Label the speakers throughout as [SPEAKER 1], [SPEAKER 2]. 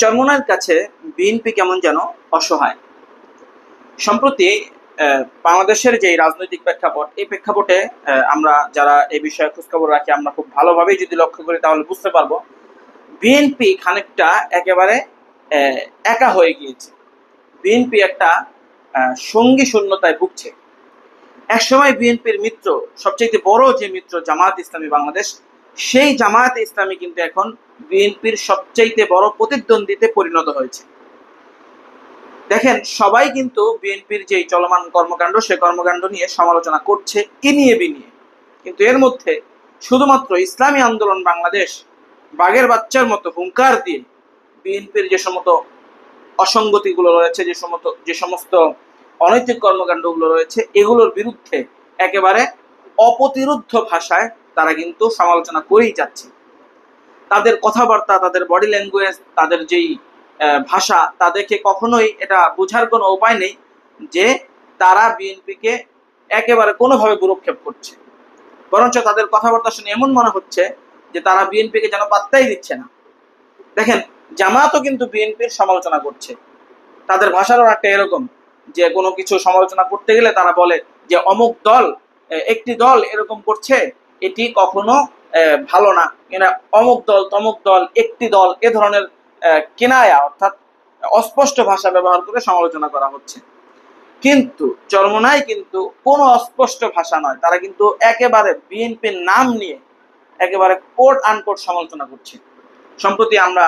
[SPEAKER 1] চরমোনাইর কাছে বিএনপি কেমন যেন অসহায়। সম্প্রতি বাংলাদেশের যে রাজনৈতিক প্রেক্ষাপট, এই প্রেক্ষাপটে আমরা যারা এই বিষয়ে খোঁজখবর রাখি, আমরা খুব ভালোভাবেই যদি লক্ষ্য করি তাহলে বুঝতে পারবো বিএনপি খানিকটা একেবারে একা হয়ে গিয়েছে। বিএনপি একটা সঙ্গী শূন্যতায় ভুগছে। একসময় বিএনপির মিত্র, সবচেয়ে বড় যে মিত্র জামায়াত ইসলামী বাংলাদেশ, সেই জামায়াত ইসলামী কিন্তু এখন বিএনপির সবচেয়ে বড় প্রতিদ্বন্দ্বীতে পরিণত হয়েছে। দেখেন, সবাই কিন্তু বিএনপির যে চলমান কর্মকাণ্ড, সে কর্মকাণ্ড নিয়ে সমালোচনা করছে ইনিয়ে বিনিয়ে, কিন্তু এর মধ্যে শুধুমাত্র ইসলামী আন্দোলন বাংলাদেশ বাঘের বাচ্চার মতো হুঙ্কার দিয়ে বিএনপির যে সমস্ত অসঙ্গতিগুলো রয়েছে, যে সমস্ত অনৈতিক কর্মকাণ্ডগুলো রয়েছে, এগুলোর বিরুদ্ধে একেবারে অপ্রতিরোধ্য ভাষায় তারা কিন্তু সমালোচনা করেই যাচ্ছে। তাদের কথাবার্তা, তাদের বডি ল্যাঙ্গুয়েজ, তাদের যেই ভাষা, তা দেখে কখনোই এটা বোঝার কোনো উপায় নেই যে তারা বিএনপিকে একেবারে কোনোভাবে ভ্রুক্ষেপ করছে। বরঞ্চ তাদের কথাবার্তা শুনে এমন মনে হচ্ছে যে তারা বিএনপিকে যেন পাত্তাই দিচ্ছে না। দেখেন, জামায়াতও কিন্তু বিএনপির সমালোচনা করছে। তাদের ভাষারও একটা এরকম যে কোনো কিছু সমালোচনা করতে গেলে তারা বলে যে অমুক দল, একটি দল এরকম করছে, এটি কখনো ভালো না, অমুক দল তমুক দল, একটি দল, এ ধরনের কেনায়া অর্থাৎ অস্পষ্ট ভাষা ব্যবহার করে সমালোচনা করা হচ্ছে। কিন্তু চরমোনাই কিন্তু কোনো অস্পষ্ট ভাষা নয়, তারা কিন্তু একেবারে বিএনপির নাম নিয়ে একেবারে কোট আনকোট সমালোচনা করছে। সম্প্রতি আমরা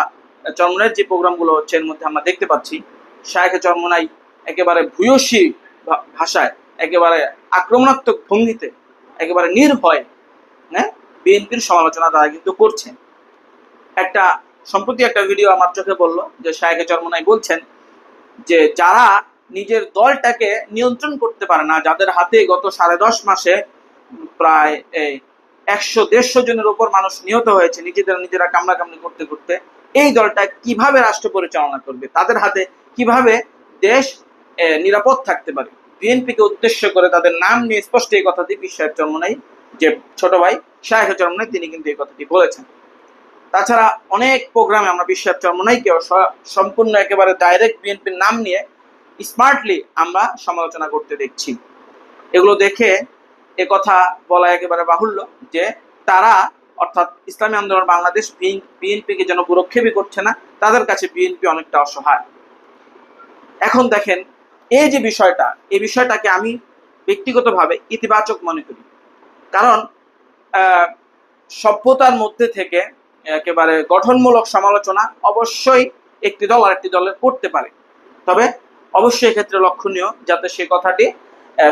[SPEAKER 1] চরমোনাইয়ের যে প্রোগ্রামগুলো হচ্ছে, এর মধ্যে আমরা দেখতে পাচ্ছি শায়েখে চরমোনাই একেবারে ভূয়সী ভাষায়, একেবারে আক্রমণাত্মক ভঙ্গিতে, একেবারে নির্ভয়ে বিএনপির সমালোচনা তারা কিন্তু করছে। সম্প্রতি একটা ভিডিও আমার চোখে পড়লো যে শায়েখে চরমোনাই বলছেন যে যারা নিজের দলটাকে নিয়ন্ত্রণ করতে পারে না, যাদের হাতে গত 10.5 মাসে প্রায় 100-150 জনের উপর মানুষ নিহত হয়েছে নিজেরা কামড়াকামড়ি করতে করতে, এই দলটা কিভাবে রাষ্ট্র পরিচালনা করবে, তাদের হাতে কিভাবে দেশ নিরাপদ থাকতে পারে। বিএনপিকে উদ্দেশ্য করে তাদের নাম নিয়ে স্পষ্ট এই কথাটি শায়েখে চরমোনাই, যে ছোট ভাই শায়েখে চরমোনাই, তিনি কিন্তু এই কথাটি বলেছেন। তাছাড়া অনেক প্রোগ্রামে আমরা শায়েখে চরমোনাইকে সম্পূর্ণ একেবারে ডাইরেক্ট বিএনপির নাম নিয়ে স্মার্টলি আমরা সমালোচনা করতে দেখছি। এগুলো দেখে এ কথা বলা একেবারে বাহুল্য যে তারা, অর্থাৎ ইসলামী আন্দোলন বাংলাদেশ বিএনপিকে যেন ভ্রুক্ষেপই করছে না, তাদের কাছে বিএনপি অনেকটা অসহায়। এখন দেখেন, এই যে বিষয়টা, এই বিষয়টাকে আমি ব্যক্তিগতভাবে ইতিবাচক মনে করি। কারণ সভ্যতার মধ্যে থেকে একেবারে গঠনমূলক সমালোচনা অবশ্যই একটি দল আরেকটি দলের করতে পারে, তবে অবশ্যই এক্ষেত্রে লক্ষণীয় যাতে সে কথাটি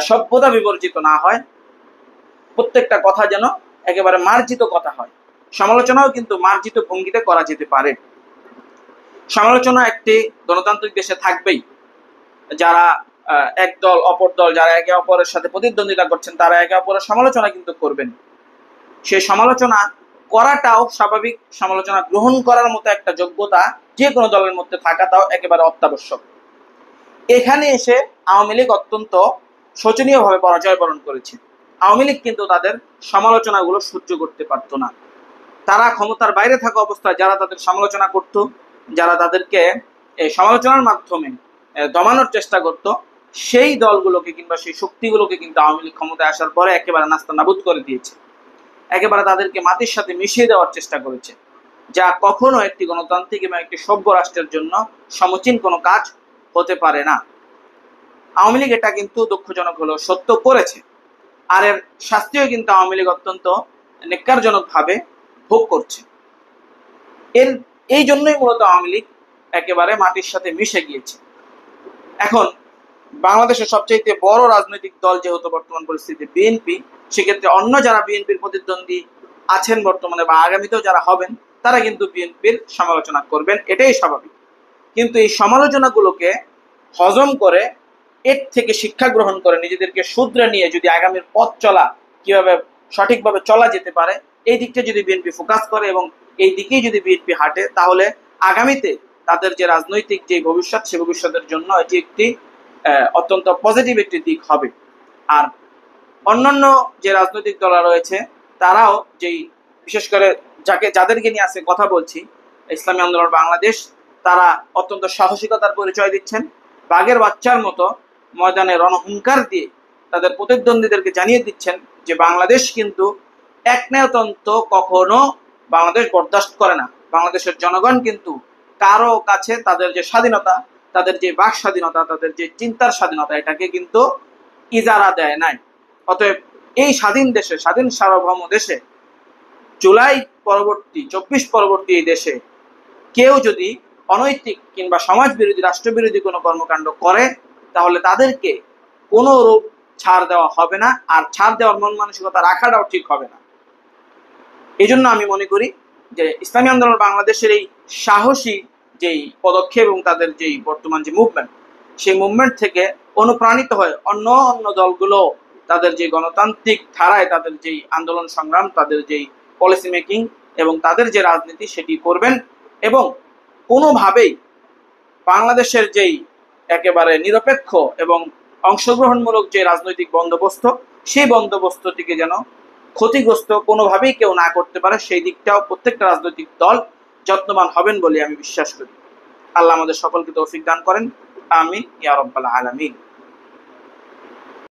[SPEAKER 1] সভ্যতা বিবর্জিত না হয়, প্রত্যেকটা কথা যেন একেবারে মার্জিত কথা হয়। সমালোচনাও কিন্তু মার্জিত ভঙ্গিতে করা যেতে পারে। সমালোচনা একটি গণতান্ত্রিক দেশে থাকবেই। যারা এক দল অপর দল, যারা একে অপরের সাথে প্রতিদ্বন্দ্বিতা করছেন, তারা একে অপরের সমালোচনা কিন্তু করবেন। সেই সমালোচনা করাটাও স্বাভাবিক, সমালোচনা গ্রহণ করার মতো একটা যোগ্যতা যে কোনো দলের মধ্যে থাকাটাও একেবারে অত্যাবশ্যক। এখানে এসে আওয়ামী লীগ অত্যন্ত শোচনীয়ভাবে পরাজয় বরণ করেছে। আওয়ামী লীগ কিন্তু তাদের সমালোচনাগুলো সহ্য করতে পারতো না। তারা ক্ষমতার বাইরে থাকা অবস্থায় যারা তাদের সমালোচনা করত, যারা তাদেরকে এই সমালোচনার মাধ্যমে দমানোর চেষ্টা করত, সেই দলগুলোকে কিংবা সেই শক্তিগুলোকে কিন্তু আওয়ামী লীগ ক্ষমতায় আসার পরে একেবারে নাস্তানাবুদ করে দিয়েছে। একেবারে তাদেরকে মাটির সাথে মিশিয়ে দেওয়ার চেষ্টা করেছে, যা কখনো একটি গণতান্ত্রিক এবং একটি সভ্য রাষ্ট্রের জন্য সমীচীন কোনো কাজ হতে পারে না। আওয়ামী লীগ এটা কিন্তু দুঃখজনক হলেও সত্য করেছে, আর এর শাস্তিও কিন্তু আওয়ামী লীগ অত্যন্ত নেক্কারজনকভাবে ভোগ করছে। এই জন্যই মূলত আওয়ামী লীগ একেবারে মাটির সাথে মিশে গিয়েছে। এখন বাংলাদেশের সবচেয়ে বড় রাজনৈতিক দল যেহেতু বর্তমান পরিস্থিতি বিএনপি, সেক্ষেত্রে অন্য যারা বিএনপির প্রতিদ্বন্দ্বী আছেন বর্তমানে বা আগামীতেও যারা হবেন, তারা কিন্তু বিএনপির সমালোচনা করবেন, এটাই স্বাভাবিক। কিন্তু এই সমালোচনাগুলোকে হজম করে, এর থেকে শিক্ষা গ্রহণ করে, নিজেদেরকে শুধরে নিয়ে যদি আগামীর পথ চলা কিভাবে সঠিকভাবে চলা যেতে পারে, এই দিকটা যদি বিএনপি ফোকাস করে এবং এই দিকেই যদি বিএনপি হাঁটে, তাহলে আগামীতে তাদের যে রাজনৈতিক যে ভবিষ্যৎ, সে ভবিষ্যতের জন্য এটি একটি অত্যন্ত পজিটিভ একটি দিক হবে। আর অন্যান্য যে রাজনৈতিক দল রয়েছে, তারাও যেই বিশেষ করে যাদেরকে নিয়ে আজকে কথা বলছি, ইসলামী আন্দোলন বাংলাদেশ, তারা অত্যন্ত সাহসিকতার পরিচয় দিচ্ছেন, বাঘের বাচ্চার মতো ময়দানে রণহুঙ্কার দিয়ে তাদের প্রতিদ্বন্দ্বীদেরকে জানিয়ে দিচ্ছেন যে বাংলাদেশ কিন্তু একনায়তন্ত্র কখনো বাংলাদেশ বরদাস্ত করে না। বাংলাদেশের জনগণ কিন্তু কারো কাছে তাদের যে স্বাধীনতা, তাদের যে বাক স্বাধীনতা, তাদের যে চিন্তার স্বাধীনতা, এটাকে কিন্তু ইজারা দেয় নাই। অতএব এই স্বাধীন দেশে, স্বাধীন সার্বভৌম দেশে, জুলাই পরবর্তী 24 পরবর্তী এই দেশে কেউ যদি অনৈতিক কিংবা সমাজ বিরোধী, রাষ্ট্রবিরোধী কোনো কর্মকাণ্ড করে, তাহলে তাদেরকে কোনো রূপ ছাড় দেওয়া হবে না, আর ছাড় দেওয়ার মন মানসিকতা রাখাটাও ঠিক হবে না। এই জন্য আমি মনে করি যে ইসলামী আন্দোলন বাংলাদেশের এই সাহসী যেই পদক্ষেপ এবং তাদের যেই বর্তমান যে মুভমেন্ট, সেই মুভমেন্ট থেকে অনুপ্রাণিত হয়ে অন্য অন্য দলগুলো তাদের যে গণতান্ত্রিক ধারায় তাদের যেই আন্দোলন সংগ্রাম, তাদের যেই পলিসি মেকিং এবং তাদের যে রাজনীতি সেটি করবেন, এবং কোনোভাবেই বাংলাদেশের যেই একেবারে নিরপেক্ষ এবং অংশগ্রহণমূলক যে রাজনৈতিক বন্দোবস্ত, সেই বন্দোবস্তটিকে যেন ক্ষতিগ্রস্ত কোনোভাবেই কেউ না করতে পারে, সেই দিকটাও প্রত্যেকটা রাজনৈতিক দল যত্নবান হবেন বলে আমি বিশ্বাস করি। আল্লাহ আমাদের সকলকে তৌফিক দান করেন। আমিন ইয়া রাব্বাল আলামিন।